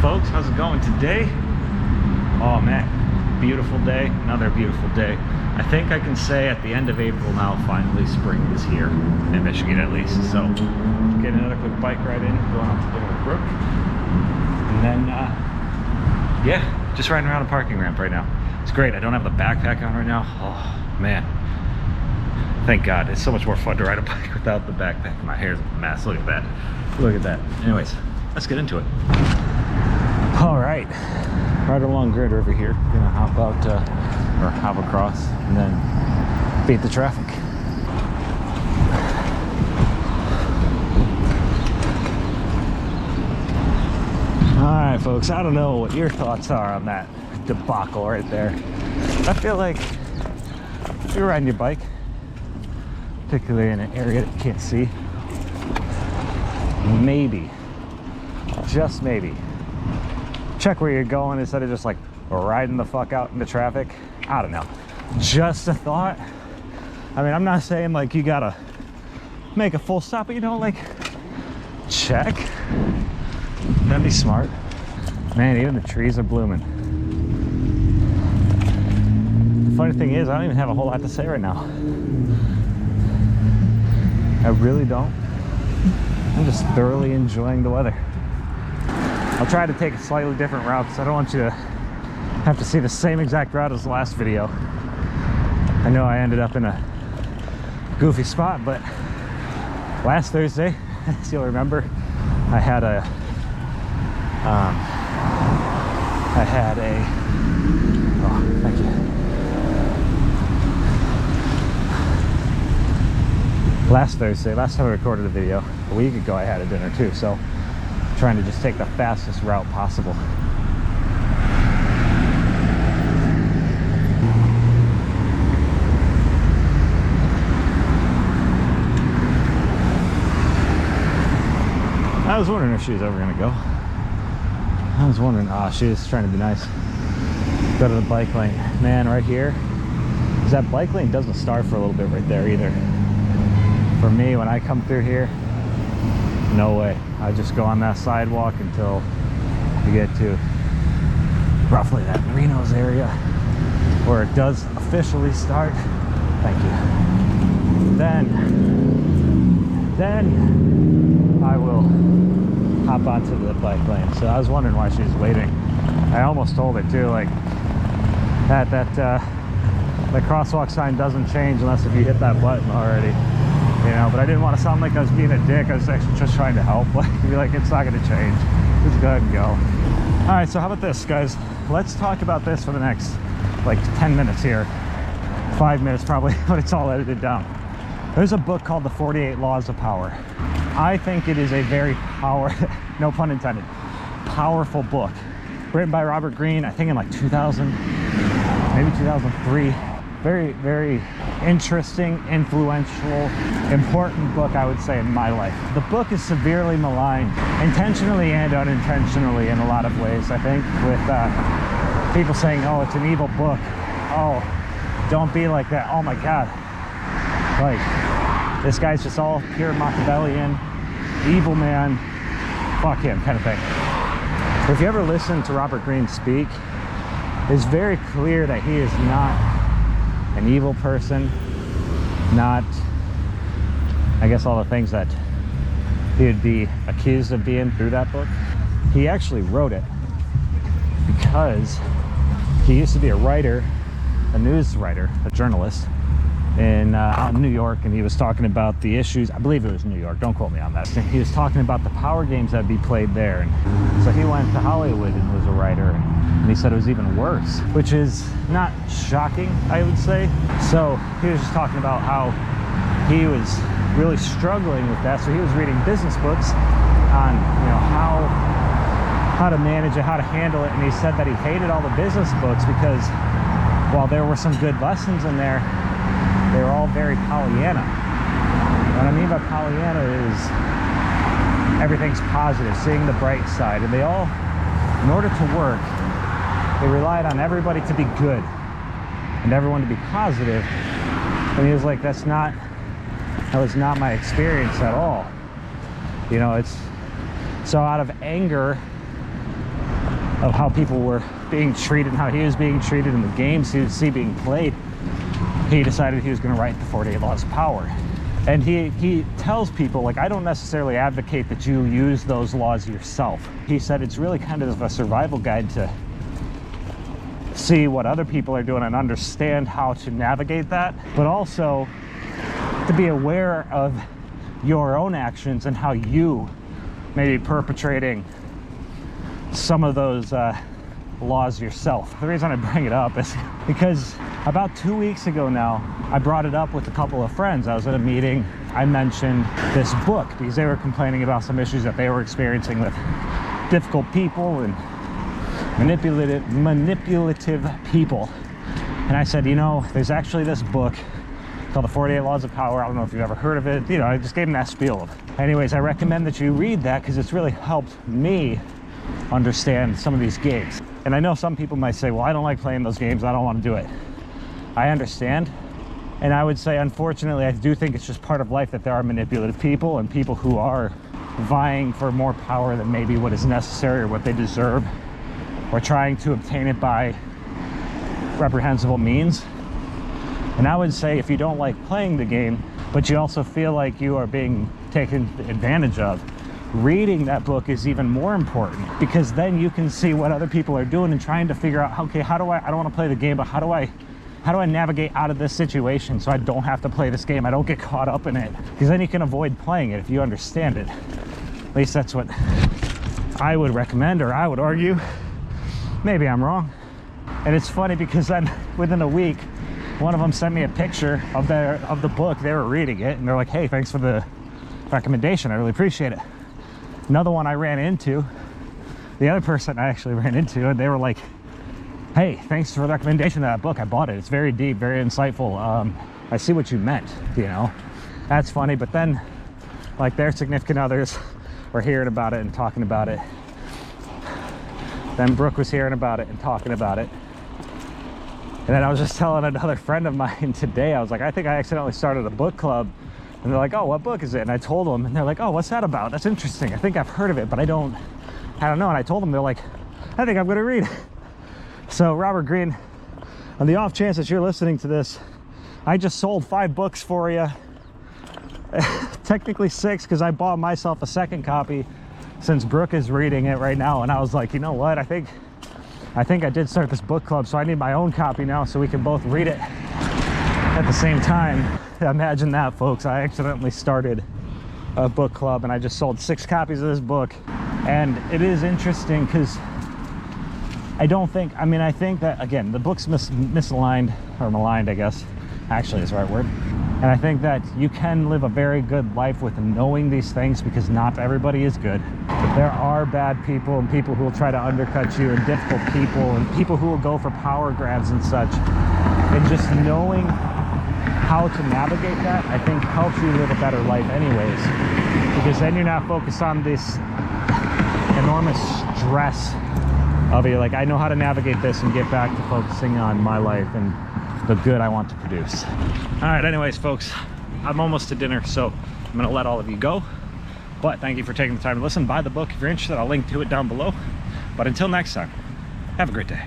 folks, how's it going today? Oh man, beautiful day, another beautiful day. I think I can say at the end of April now, finally spring is here, in Michigan at least. So, getting another quick bike ride in, going out to dinner with Brooke. And then, yeah, just riding around a parking ramp right now. It's great, I don't have the backpack on right now. Oh man, thank God. It's so much more fun to ride a bike without the backpack. My hair's a mess, look at that. Look at that. Anyways, let's get into it. All right, right along Grid River here. Gonna hop out, or hop across, and then beat the traffic. All right, folks, I don't know what your thoughts are on that debacle right there. I feel like if you're riding your bike, particularly in an area that you can't see, maybe, just maybe, check where you're going instead of just like riding the fuck out into traffic. I don't know, just a thought. I mean, I'm not saying like you gotta make a full stop, but you know, like, check. That'd be smart. Man, even the trees are blooming. The funny thing is, I don't even have a whole lot to say right now. I really don't. I'm just thoroughly enjoying the weather. I'll try to take a slightly different route because I don't want you to have to see the same exact route as the last video. I know I ended up in a goofy spot, but last Thursday, as you'll remember, I had a oh, thank you. Last Thursday, last time I recorded a video, a week ago, I had a dinner too, so I'm trying to just take the fastest route possible. I was wondering if she was ever gonna go. I was wondering, she was trying to be nice. Go to the bike lane. Man, right here, because that bike lane doesn't start for a little bit right there either. For me, when I come through here, no way. I just go on that sidewalk until you get to roughly that Reno's area where it does officially start. Thank you. Then I will hop onto the bike lane. So I was wondering why she was waiting. I almost told her too, like the crosswalk sign doesn't change unless if you hit that button already. You know, but I didn't want to sound like I was being a dick. I was actually just trying to help. Like, be like, it's not going to change. Just go ahead and go. All right, so how about this, guys? Let's talk about this for the next, like, 10 minutes here. 5 minutes probably, but it's all edited down. There's a book called The 48 Laws of Power. I think it is a very no pun intended, powerful book. Written by Robert Greene, I think in like 2000, maybe 2003. Very, very interesting, influential, important book, I would say, in my life. The book is severely maligned, intentionally and unintentionally in a lot of ways, I think, with people saying, oh, it's an evil book. Oh, don't be like that. Oh my God. Like, this guy's just all pure Machiavellian, evil man, fuck him kind of thing. But if you ever listen to Robert Greene speak, it's very clear that he is not an evil person, not, I guess, all the things that he would be accused of being through that book. He actually wrote it because he used to be a writer, a news writer, a journalist in New York, and he was talking about the issues. I believe it was New York, don't quote me on that. He was talking about the power games that would be played there, and so he went to Hollywood and was a writer, and he said it was even worse, which is not shocking, I would say. So he was just talking about how he was really struggling with that, so he was reading business books on, you know, how to manage it, how to handle it, and he said that he hated all the business books because while there were some good lessons in there, they were all very Pollyanna. What I mean by Pollyanna is everything's positive, seeing the bright side, and they all, in order to work, they relied on everybody to be good and everyone to be positive. And he was like, that was not my experience at all. You know, it's so out of anger, of how people were being treated and how he was being treated in the games he would see being played, he decided he was going to write the 48 Laws of Power. And he tells people, like, I don't necessarily advocate that you use those laws yourself. He said it's really kind of a survival guide to see what other people are doing and understand how to navigate that, but also to be aware of your own actions and how you may be perpetrating some of those laws yourself. The reason I bring it up is because about 2 weeks ago now, I brought it up with a couple of friends. I was at a meeting. I mentioned this book because they were complaining about some issues that they were experiencing with difficult people and manipulative people. And I said, you know, there's actually this book called The 48 Laws of Power. I don't know if you've ever heard of it. You know, I just gave them that spiel. Anyways, I recommend that you read that because it's really helped me understand some of these games. And I know some people might say, well, I don't like playing those games. I don't want to do it. I understand. And I would say, unfortunately, I do think it's just part of life that there are manipulative people and people who are vying for more power than maybe what is necessary or what they deserve, or trying to obtain it by reprehensible means. And I would say if you don't like playing the game, but you also feel like you are being taken advantage of, reading that book is even more important, because then you can see what other people are doing and trying to figure out, okay, how do I don't want to play the game, but how do I navigate out of this situation so I don't have to play this game, I don't get caught up in it, because then you can avoid playing it if you understand it. At least that's what I would recommend, or I would argue. Maybe I'm wrong. And it's funny because then within a week, one of them sent me a picture of the book. They were reading it and they're like, hey, thanks for the recommendation, I really appreciate it. Another one I ran into, the other person I actually ran into, and they were like, hey, thanks for the recommendation of that book. I bought it. It's very deep, very insightful. I see what you meant, you know. That's funny. But then, like, their significant others were hearing about it and talking about it. Then Brooke was hearing about it and talking about it. And then I was just telling another friend of mine today, I was like, I think I accidentally started a book club. And they're like, oh, what book is it? And I told them, and they're like, oh, what's that about? That's interesting. I think I've heard of it, but I don't know. And I told them, they're like, I think I'm going to read it. So Robert Greene, on the off chance that you're listening to this, I just sold 5 books for you. Technically 6, because I bought myself a second copy since Brooke is reading it right now. And I was like, you know what? I think I did start this book club, so I need my own copy now so we can both read it at the same time. Imagine that, folks. I accidentally started a book club and I just sold 6 copies of this book. And it is interesting because I think that, again, the book's misaligned, or maligned, I guess, actually is the right word. And I think that you can live a very good life with knowing these things, because not everybody is good. But there are bad people and people who will try to undercut you, and difficult people, and people who will go for power grabs and such. And just knowing how to navigate that, I think, helps you live a better life anyways. Because then you're not focused on this enormous stress of it. Like, I know how to navigate this and get back to focusing on my life and the good I want to produce. All right, anyways, folks, I'm almost to dinner, so I'm gonna let all of you go. But thank you for taking the time to listen. Buy the book if you're interested. I'll link to it down below. But until next time, have a great day.